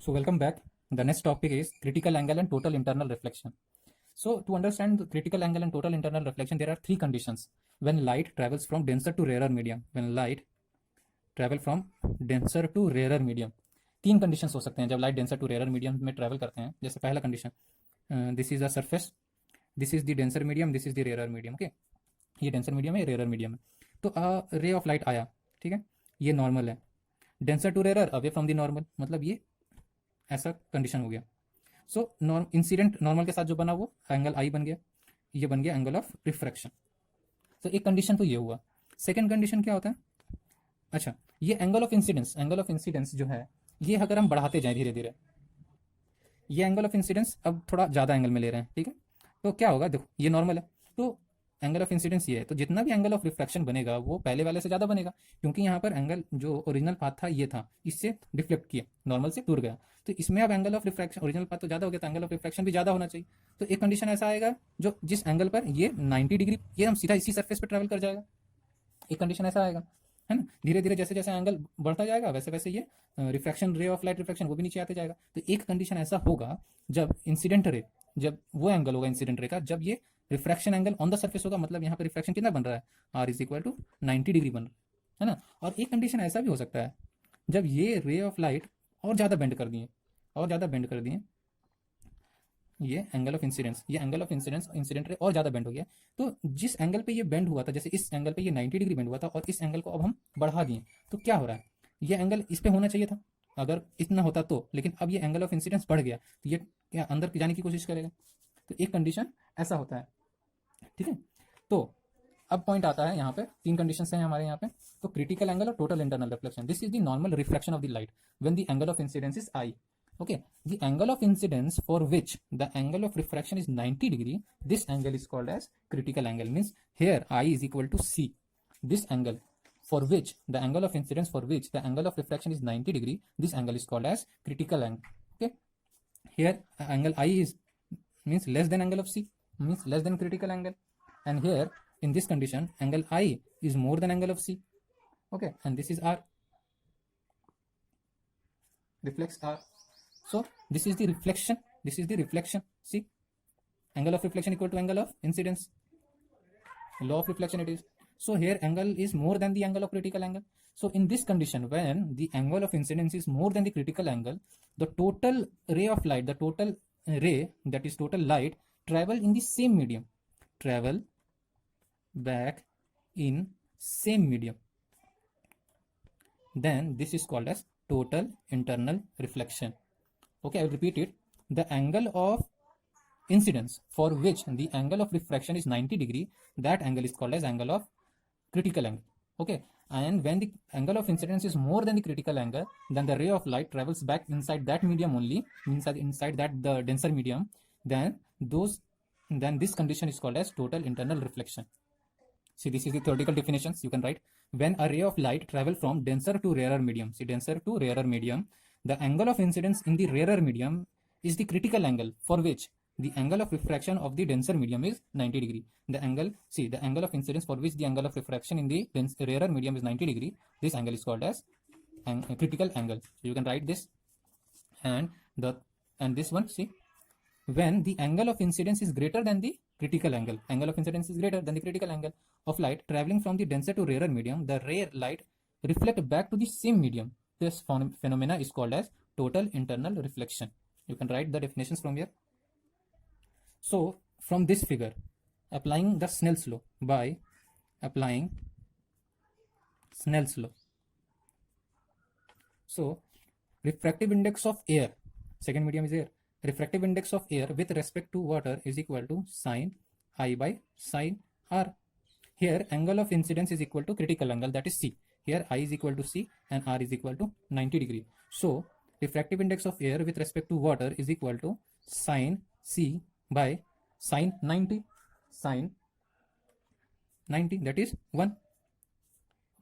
So welcome back. The next topic is critical angle and total internal reflection. So to understand the critical angle and total internal reflection, there are three conditions when light travels from denser to rarer medium. When light travel from denser to rarer medium, तीन conditions हो सकते हैं जब light denser to rarer medium में travel करते हैं. जैसे पहला condition, this is a surface, this is the denser medium, this is the rarer medium. Okay, ये डेंसर मीडियम है, रेयर मीडियम है. तो रे ऑफ लाइट आया, ठीक है, ये नॉर्मल है. Denser to rarer away from the normal, मतलब ये ऐसा कंडीशन हो गया. सो इंसिडेंट नॉर्मल के साथ जो बना वो एंगल आई बन गया, ये बन गया एंगल ऑफ रिफ्रैक्शन. तो एक कंडीशन तो ये हुआ. सेकंड कंडीशन क्या होता है? अच्छा, ये एंगल ऑफ इंसिडेंस जो है, ये अगर हम बढ़ाते जाएं धीरे धीरे, ये एंगल ऑफ इंसिडेंस अब थोड़ा ज़्यादा एंगल में ले रहे हैं, ठीक है. तो क्या होगा, देखो ये नॉर्मल है, तो एंगल ऑफ इंसिडेंस ये है, तो जितना भी एंगल ऑफ रिफ्रैक्शन बनेगा वो पहले वाले से ज़्यादा बनेगा, क्योंकि यहाँ पर एंगल जो ओरिजिनल पाथ था ये था, इससे डिफ्लेक्ट किया, नॉर्मल से दूर गया. तो इसमें अब angle of refraction, original path तो ज़्यादा हो गया, तो एंगल ऑफ रिफ्रैक्शन भी ज़्यादा होना चाहिए. तो एक कंडीशन ऐसा आएगा जो जिस एंगल पर ये 90 डिग्री, ये हम सीधा इसी सरफेस पर ट्रैवल कर जाएगा. एक कंडीशन ऐसा आएगा, है ना. धीरे धीरे जैसे जैसे एंगल बढ़ता जाएगा वैसे वैसे ये refraction, ray of light refraction, वो भी नीचे आते जाएगा. तो एक कंडीशन ऐसा होगा जब इंसिडेंट रे, जब वो एंगल होगा इंसिडेंट रे का, जब ये refraction angle on the surface होगा, मतलब यहाँ पर रिफ्रैक्शन कितना बन रहा है, R is equal to 90 degree बन रहा है ना. और एक कंडीशन ऐसा भी हो सकता है जब ये रे ऑफ लाइट और ज़्यादा बेंड कर दिए, और ज़्यादा बेंड कर दिए, ये एंगल ऑफ इंसिडेंस, ये angle of incidence, incident ray और ज़्यादा बेंड हो गया. तो जिस एंगल पे ये बेंड हुआ था, जैसे इस एंगल पे ये 90 डिग्री बेंड हुआ था, और इस एंगल को अब हम बढ़ा दिए, तो क्या हो रहा है, ये एंगल इस पे होना चाहिए था अगर इतना होता तो, लेकिन अब ये एंगल ऑफ इंसिडेंस बढ़ गया, तो ये क्या अंदर जाने की कोशिश करेगा. तो एक कंडीशन ऐसा होता है, ठीक है. तो अब पॉइंट आता है यहाँ पे, तीन कंडीशंस हैं हमारे यहाँ पे. तो क्रिटिकल एंगल और total internal reflection, this is the normal reflection of the light when the angle of incidence is I. Okay, the angle of incidence for which the angle of refraction is 90 degree, this angle is called as critical angle. Means here I is equal to C. This angle for which the angle of incidence for which the angle of refraction is 90 degree, this angle is called as critical angle. Okay, here angle I is means less than angle of C, means less than critical angle, and here in this condition angle I is more than angle of C. Okay, and this is R, reflects R. So this is the reflection, this is the reflection. See, angle of reflection equal to angle of incidence, law of reflection it is. So here angle is more than the angle of critical angle. So in this condition, when the angle of incidence is more than the critical angle, the total ray of light, the total ray, that is total light, travel in the same medium, travel back in same medium, then this is called as total internal reflection. Okay, I will repeat it. The angle of incidence for which the angle of refraction is 90 degree, that angle is called as angle of critical angle. Okay, and when the angle of incidence is more than the critical angle, then the ray of light travels back inside that medium only, inside that the denser medium, then this condition is called as total internal reflection. See, this is the theoretical definitions you can write. When a ray of light travel from denser to rarer medium, see, denser to rarer medium, the angle of incidence in the rarer medium is the critical angle for which the angle of refraction of the denser medium is 90 degree. The angle, see, the angle of incidence for which the angle of refraction in the rarer medium is 90 degree, this angle is called as critical angle. So you can write this, and this one, see, when the angle of incidence is greater than the critical angle, angle of incidence is greater than the critical angle of light traveling from the denser to rarer medium, the rare light reflect back to the same medium. This phenomena is called as total internal reflection. You can write the definitions from here. So from this figure, applying the Snell's law, by applying Snell's law, so refractive index of air, second medium is air, refractive index of air with respect to water is equal to sin I by sin R. Here angle of incidence is equal to critical angle, that is C. Here I is equal to C and R is equal to 90 degree. So refractive index of air with respect to water is equal to sin C by sin 90, sin 90, that is 1.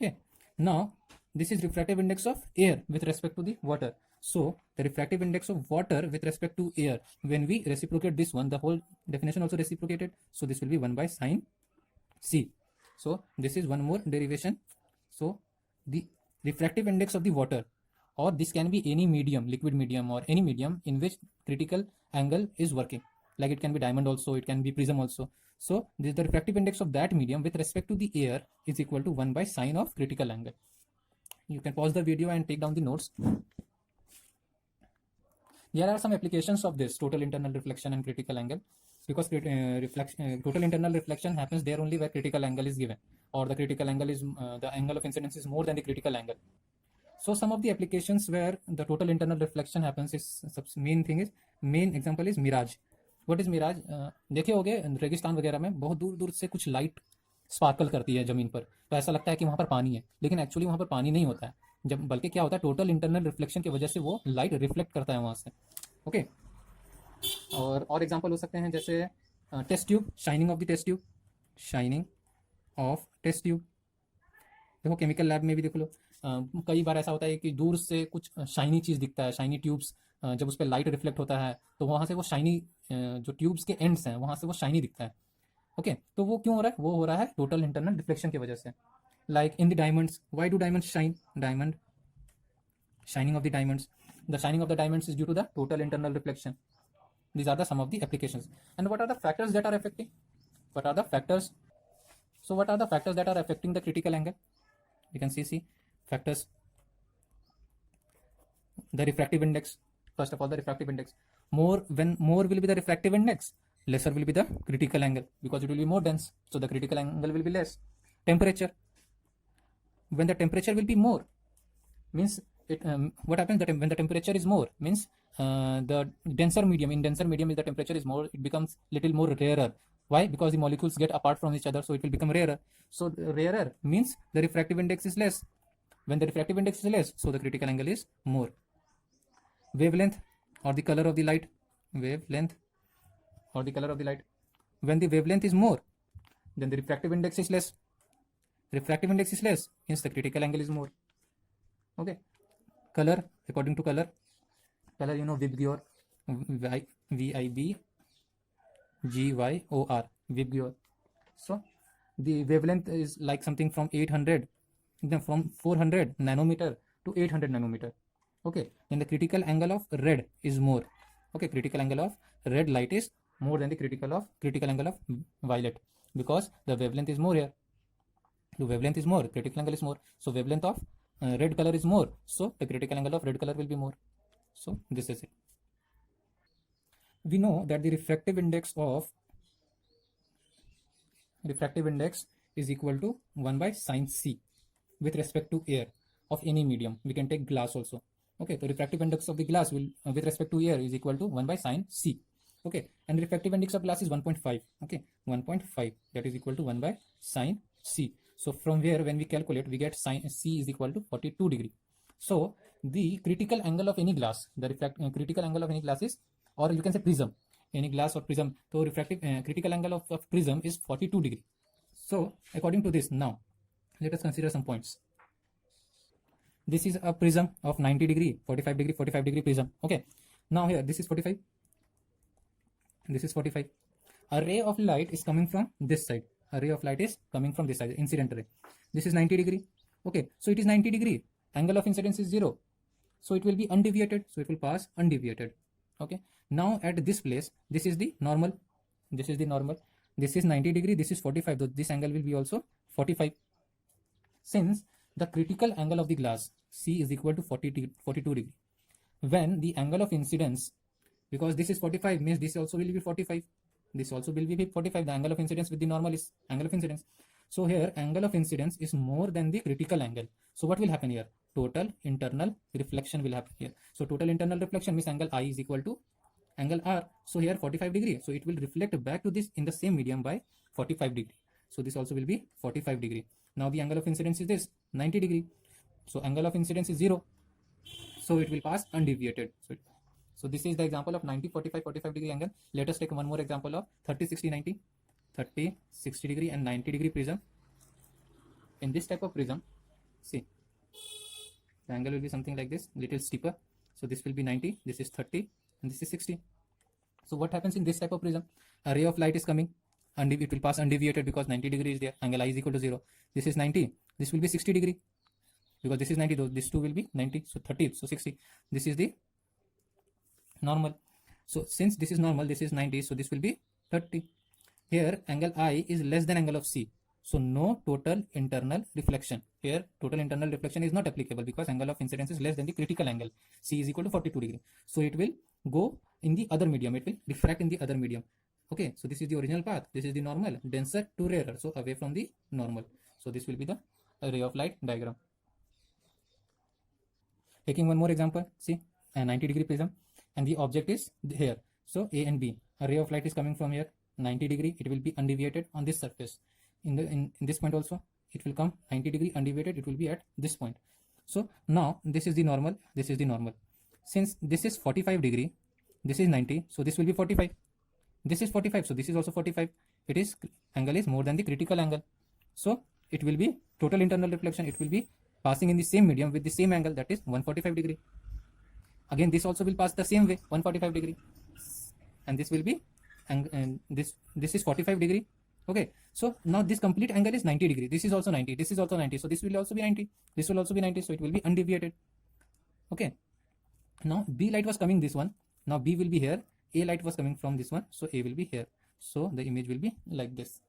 Okay, now this is refractive index of air with respect to the water. So the refractive index of water with respect to air, when we reciprocate this one, the whole definition also reciprocated, so this will be 1 by sin C. So this is one more derivation. So the refractive index of the water or this can be any medium, liquid medium or any medium in which critical angle is working. Like it can be diamond also, it can be prism also. So this, the refractive index of that medium with respect to the air is equal to 1 by sine of critical angle. You can pause the video and take down the notes. There are some applications of this total internal reflection and critical angle, because total internal reflection happens there only where critical angle is given, or the critical angle is the angle of incidence is more than the critical angle. So some of the applications where the total internal reflection happens is main example is mirage. What is mirage? देखे होगे रेगिस्तान वगैरह में बहुत दूर दूर से कुछ लाइट स्पार्कल करती है जमीन पर, तो ऐसा लगता है कि वहां पर पानी है, लेकिन एक्चुअली वहां पर पानी नहीं होता है, जब बल्कि क्या होता है, टोटल इंटरनल रिफ्लेक्शन की वजह से वो लाइट रिफ्लेक्ट करता है वहां से. ओके. और एग्जांपल हो सकते हैं जैसे test tube, shining of the test tube, shining of test tube. देखो केमिकल लैब में भी देख लो, कई बार ऐसा होता है कि दूर से कुछ शाइनी चीज़ दिखता है, शाइनी ट्यूब्स, जब उस पर लाइट रिफ्लेक्ट होता है तो वहाँ से वो शाइनी जो ट्यूब्स के एंड्स हैं वहाँ से वो शाइनी दिखता है. ओके. तो वो क्यों हो रहा है? वो हो रहा है टोटल इंटरनल रिफ्लेक्शन की वजह से. Like in the diamonds, why do diamonds shine? Diamond, shining of the diamonds, the shining of the diamonds is due to the total internal reflection. These are the some of the applications. And what are the factors that are affecting? What are the factors? So what are the factors that are affecting the critical angle? You can see factors. The refractive index. First of all, the refractive index. When more will be the refractive index, lesser will be the critical angle, because it will be more dense, so the critical angle will be less. Temperature. When the temperature will be more, means what happens that when the temperature is more, means the denser medium, in denser medium is the temperature is more, it becomes little more rarer. Why? Because the molecules get apart from each other, so it will become rarer. So rarer means the refractive index is less. When the refractive index is less, so the critical angle is more. Wavelength or the color of the light. Wavelength or the color of the light. When the wavelength is more, then the refractive index is less. Refractive index is less, means the critical angle is more. Okay. Color, according to color, you know, Vibgyor, Vibgyor, Vibgyor. So the wavelength is like something from 400 nanometer to 800 nanometer. Okay. Then the critical angle of red is more. Okay. Critical angle of red light is more than the critical angle of violet, because the wavelength is more here. The wavelength is more, critical angle is more. So wavelength of red color is more, so the critical angle of red color will be more. So this is it. We know that the refractive index is equal to 1 by sine c with respect to air of any medium. We can take glass also. Okay, the refractive index of the glass will with respect to air is equal to 1 by sine c. Okay, and the refractive index of glass is 1.5. Okay, 1.5, that is equal to 1 by sine c. So from here, when we calculate, we get sine c is equal to 42 degree. So the critical angle of any glass, critical angle of any glass is, or you can say prism, any glass or prism. So refractive critical angle of prism is 42 degree. So according to this, now let us consider some points. This is a prism of 90 degree, 45 degree, 45 degree prism. Okay. Now here, this is 45. This is 45. A ray of light is coming from this side. A ray of light is coming from this side, incident ray. This is 90 degree. Okay, so it is 90 degree. Angle of incidence is 0. So it will be undeviated. So it will pass undeviated. Okay. Now at this place, this is the normal. This is the normal. This is 90 degree. This is 45. So this angle will be also 45. Since the critical angle of the glass C is equal to 42 degree. When the angle of incidence, because this is 45, means this also will be 45. This also will be 45. The angle of incidence with the normal is angle of incidence. So here angle of incidence is more than the critical angle. So what will happen here? Total internal reflection will happen here. So total internal reflection means angle I is equal to angle R. So here 45 degree. So it will reflect back to this in the same medium by 45 degree. So this also will be 45 degree. Now the angle of incidence is this 90 degree. So angle of incidence is 0. So it will pass undeviated. So this is the example of 90, 45, 45 degree angle. Let us take one more example of 30, 60, 90. 30, 60 degree and 90 degree prism. In this type of prism, see, the angle will be something like this, little steeper. So this will be 90, this is 30 and this is 60. So what happens in this type of prism? A ray of light is coming and it will pass undeviated because 90 degree is there. Angle I is equal to 0. This is 90. This will be 60 degree. because this is 90, though this 2 will be 90, so 30, so 60. This is the normal. So since this is normal, this is 90, so this will be 30. Here angle I is less than angle of C, so no total internal reflection. Here total internal reflection is not applicable because angle of incidence is less than the critical angle. C is equal to 42 degree. So it will go in the other medium, it will refract in the other medium. Okay, so this is the original path, this is the normal, denser to rarer, so away from the normal. So this will be the ray of light diagram. Taking one more example, see a 90 degree prism and the object is here. So A and B, a ray of light is coming from here 90 degree, it will be undeviated on this surface. In this point also it will come 90 degree undeviated, it will be at this point. So now this is the normal, this is the normal. Since this is 45 degree, this is 90, so this will be 45. This is 45, so this is also 45. It is angle is more than the critical angle, so it will be total internal reflection, it will be passing in the same medium with the same angle, that is 145 degree. Again this also will pass the same way, 145 degree, and this will be, and this is 45 degree. Okay, so now this complete angle is 90 degree, this is also 90, this is also 90, so this will also be 90, this will also be 90, so it will be undeviated. Okay, now B light was coming this one, now B will be here, A light was coming from this one, so A will be here, so the image will be like this.